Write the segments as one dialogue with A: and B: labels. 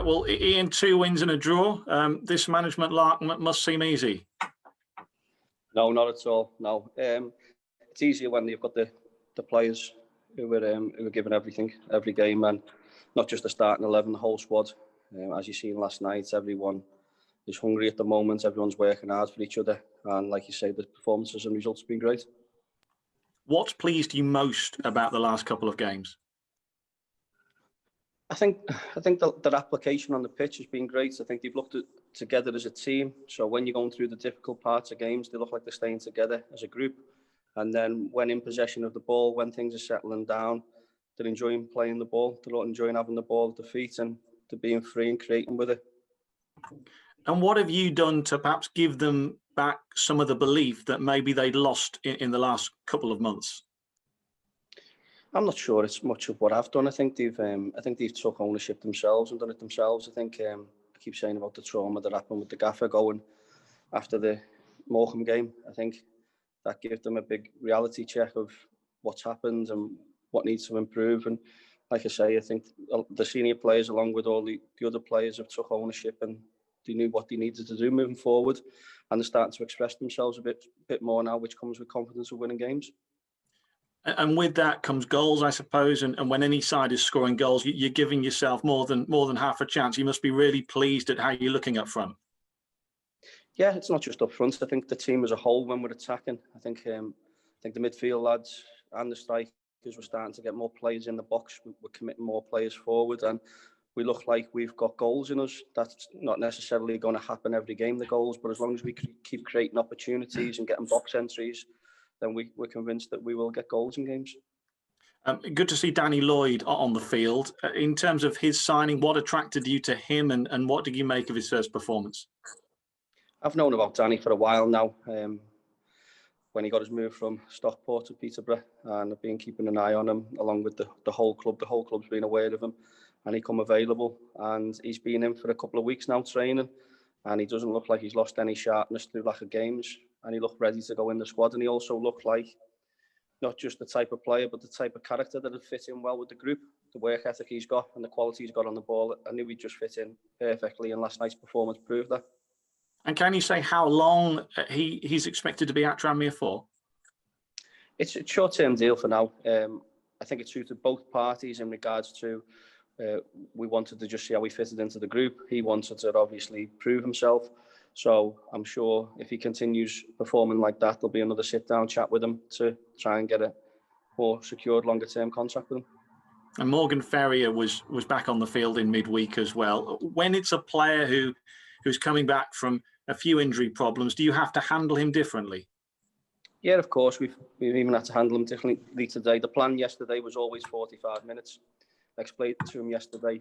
A: Well, Ian, 2 wins and a draw. This management lark must seem easy.
B: No, not at all. No, it's easier when you've got the players who are giving everything every game, and not just the starting 11, the whole squad. As you seen last night, everyone is hungry at the moment. Everyone's working hard for each other, and like you say, the performances and results have been great.
A: What's pleased you most about the last couple of games?
B: I think their application on the pitch has been great. I think they've looked together as a team. So when you're going through the difficult parts of games, they look like they're staying together as a group. And then when in possession of the ball, when things are settling down, they're enjoying playing the ball. They're enjoying having the ball at the feet, and they're being free and creating with it.
A: And what have you done to perhaps give them back some of the belief that maybe they'd lost in the last couple of months?
B: I'm not sure it's much of what I've done. I think they've took ownership themselves and done it themselves. I think I keep saying about the trauma that happened with the gaffer going after the Morecambe game. I think that gave them a big reality check of what's happened and what needs to improve. And like I say, I think the senior players, along with all the other players, have took ownership, and they knew what they needed to do moving forward, and they're starting to express themselves a bit more now, which comes with confidence of winning games. And
A: with that comes goals, I suppose. And when any side is scoring goals, you're giving yourself more than half a chance. You must be really pleased at how you're looking up front. Yeah, it's not just up front. I think the team as a whole, when we're attacking, I think the midfield lads and the strikers were starting to get more players in the box. We're committing more players forward, and we look like we've got goals in us. That's not necessarily going to happen every game, the goals, but as long as we keep creating opportunities and getting box entries, then we're convinced that we will get goals in games. Good to see Danny Lloyd on the field. In terms of his signing, what attracted you to him, and what did you make of his first performance? I've known about Danny for a while now. When he got his move from Stockport to Peterborough, and I've been keeping an eye on him along with the whole club. The whole club's been aware of him, and he come available, and he's been in for a couple of weeks now training, and he doesn't look like he's lost any sharpness through lack of games, and he looked ready to go in the squad. And he also looked like not just the type of player, but the type of character that would fit in well with the group. The work ethic he's got and the quality he's got on the ball, I knew he'd just fit in perfectly, and last night's performance proved that. And can you say how long he's expected to be at Tranmere for? It's a short-term deal for now. I think it suited both parties in regards to we wanted to just see how he fitted into the group. He wanted to obviously prove himself. So I'm sure if he continues performing like that, there'll be another sit-down chat with him to try and get a more secured longer-term contract with him. And Morgan Ferrier was back on the field in midweek as well. When it's a player who's coming back from a few injury problems, do you have to handle him differently? Yeah, of course. We've even had to handle him differently today. The plan yesterday was always 45 minutes. I explained to him yesterday,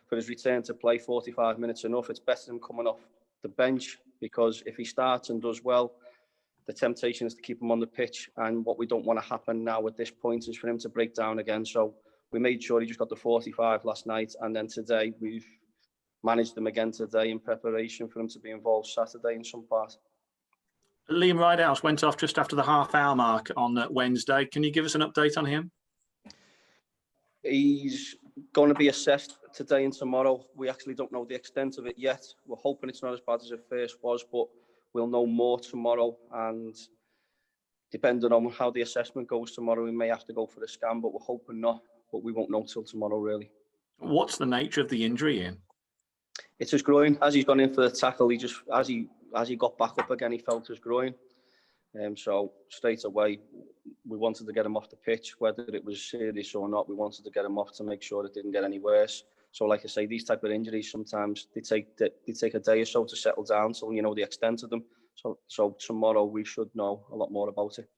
A: for his return to play, 45 minutes enough. It's better than coming off the bench, because if he starts and does well, the temptation is to keep him on the pitch. And what we don't want to happen now at this point is for him to break down again. So we made sure he just got the 45 last night. And then today we've managed him again today in preparation for him to be involved Saturday in some part. Liam Ridehouse went off just after the half-hour mark on Wednesday. Can you give us an update on him? He's going to be assessed today and tomorrow. We actually don't know the extent of it yet. We're hoping it's not as bad as it first was, but we'll know more tomorrow. And depending on how the assessment goes tomorrow, we may have to go for a scan, but we're hoping not. But we won't know till tomorrow, really. What's the nature of the injury, Ian? It's his groin. As he's gone in for the tackle, as he got back up again, he felt his groin. So straight away, we wanted to get him off the pitch, whether it was serious or not. We wanted to get him off to make sure it didn't get any worse. So, like I say, these type of injuries sometimes they take a day or so to settle down, so you know the extent of them. So tomorrow we should know a lot more about it.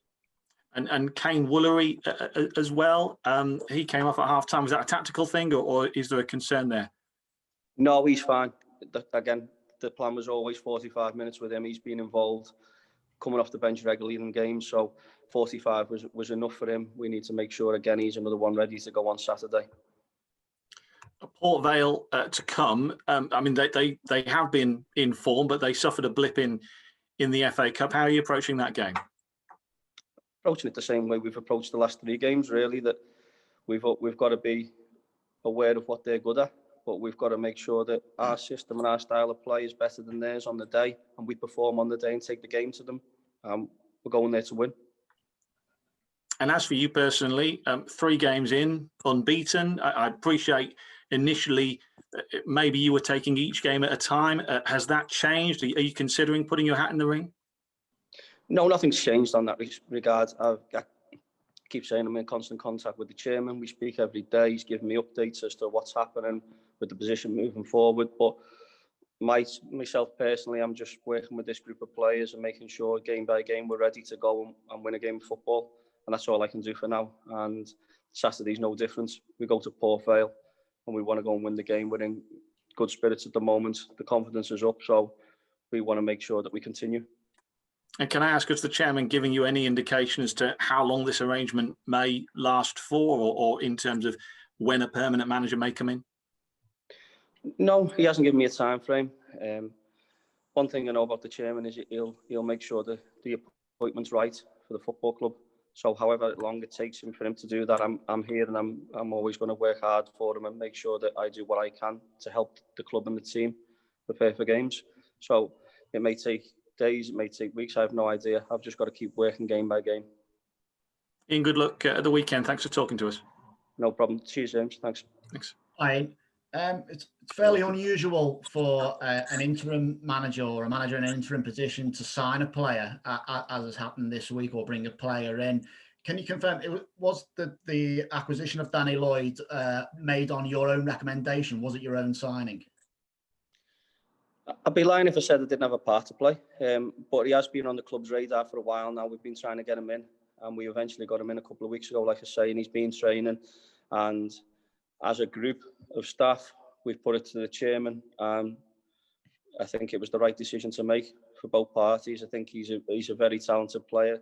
A: And Kane Woolery as well. He came off at half time. Was that a tactical thing, or is there a concern there? No, he's fine. Again, the plan was always 45 minutes with him. He's been involved, coming off the bench regularly in games, so 45 was enough for him. We need to make sure, again, he's another one ready to go on Saturday. Port Vale to come. I mean, they have been in form, but they suffered a blip in the FA Cup. How are you approaching that game? Approaching it the same way we've approached the last 3 games, really, that we've got to be aware of what they're good at,
B: but we've got to make sure that our system and our style of play is better than theirs on the day, and we perform on the day and take the game to them. We're going there to win.
A: And as for you personally, 3 games in, unbeaten. I appreciate initially maybe you were taking each game at a time. Has that changed? Are you considering putting your hat in the ring?
B: No, nothing's changed on that regard. I keep saying I'm in constant contact with the chairman. We speak every day. He's giving me updates as to what's happening with the position moving forward. But myself personally, I'm just working with this group of players and making sure game by game we're ready to go and win a game of football. And that's all I can do for now. And Saturday's no different. We go to Port Vale and we want to go and win the game. We're in good spirits at the moment. The confidence is up. So we want to make sure that we continue.
A: And can I ask, is the chairman giving you any indication as to how long this arrangement may last for, or in terms of when a permanent manager may come in?
B: No, he hasn't given me a time frame. One thing I know about the chairman is he'll make sure that the appointment's right for the football club. So however long it takes him for him to do that, I'm here and I'm always going to work hard for him and make sure that I do what I can to help the club and the team prepare for games. So it may take days, it may take weeks, I have no idea. I've just got to keep working game by game.
A: Ian, good luck at the weekend. Thanks for talking to us.
B: No problem. Cheers, James. Thanks.
C: Hi. It's fairly unusual for an interim manager or a manager in an interim position to sign a player, as has happened this week, or bring a player in. Can you confirm was the acquisition of Danny Lloyd made on your own recommendation? Was it your own signing?
B: I'd be lying if I said I didn't have a part to play, but he has been on the club's radar for a while now. We've been trying to get him in, and we eventually got him in a couple of weeks ago, like I say, and he's been training. And as a group of staff, we've put it to the chairman. I think it was the right decision to make for both parties. I think he's a very talented player.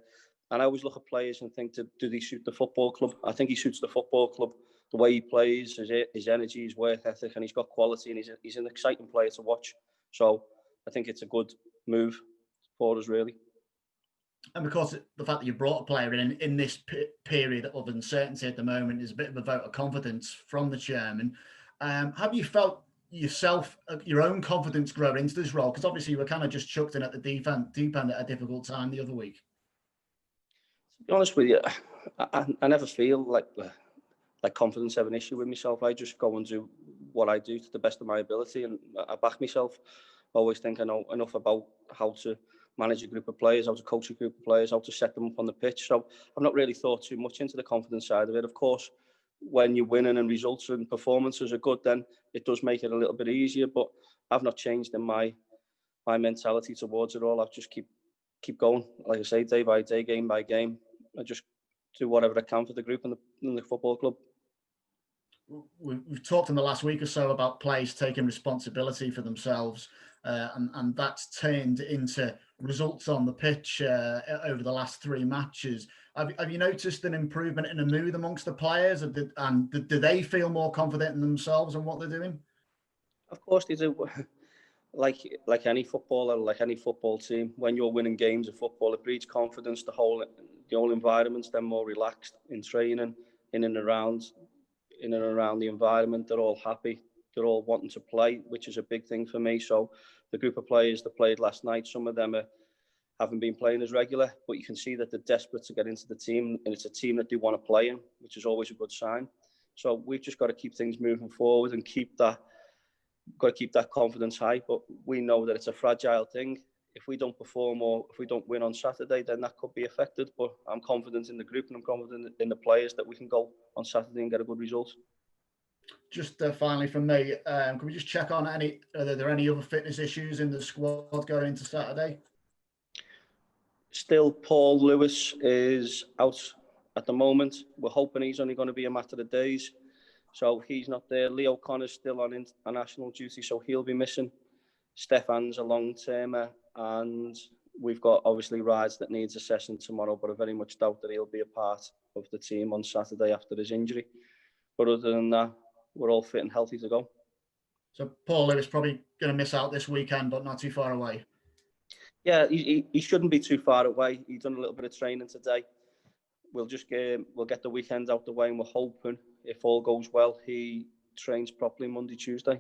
B: And I always look at players and think, do they suit the football club? I think he suits the football club. The way he plays, his energy, his work ethic, and he's got quality, and he's an exciting player to watch. So I think it's a good move for us, really.
C: And because the fact that you brought a player in this period of uncertainty at the moment is a bit of a vote of confidence from the chairman. Have you felt yourself, your own confidence grow into this role? Because obviously you were kind of just chucked in at the deep end at a difficult time the other week.
B: To be honest with you, I never feel like confidence have an issue with myself. I just go and do what I do to the best of my ability, and I back myself. I always think I know enough about how to manage a group of players, how to coach a group of players, how to set them up on the pitch. So I've not really thought too much into the confidence side of it. Of course, when you're winning and results and performances are good, then it does make it a little bit easier. But I've not changed in my mentality towards it all. I've just keep going. Like I say, day by day, game by game. I just do whatever I can for the group and the football club.
C: We've talked in the last week or so about players taking responsibility for themselves, and that's turned into results on the pitch over the last 3 matches. Have you noticed an improvement in the mood amongst the players, and do they feel more confident in themselves and what they're doing?
B: Of course they do. Like any footballer, like any football team, when you're winning games of football, it breeds confidence. The whole environment's then more relaxed in training, in and around the environment. They're all happy. They're all wanting to play, which is a big thing for me. So the group of players that played last night, some of them haven't been playing as regular, but you can see that they're desperate to get into the team, and it's a team that they want to play in, which is always a good sign. So we've just got to keep things moving forward and keep that confidence high. But we know that it's a fragile thing. If we don't perform or if we don't win on Saturday, then that could be affected. But I'm confident in the group and I'm confident in the players that we can go on Saturday and get a good result.
C: Just finally from me, can we just check on are there any other fitness issues in the squad going into Saturday?
B: Still, Paul Lewis is out at the moment. We're hoping he's only going to be a matter of days. So he's not there. Leo Connor's still on international duty, so he'll be missing. Stefan's a long-termer, and we've got obviously Rides that needs assessing tomorrow, but I very much doubt that he'll be a part of the team on Saturday after his injury. But other than that, we're all fit and healthy to go.
C: So Paul Lewis probably going to miss out this weekend, but not too far away.
B: Yeah, he shouldn't be too far away. He's done a little bit of training today. We'll get the weekend out the way, and we're hoping, if all goes well, he trains properly Monday, Tuesday.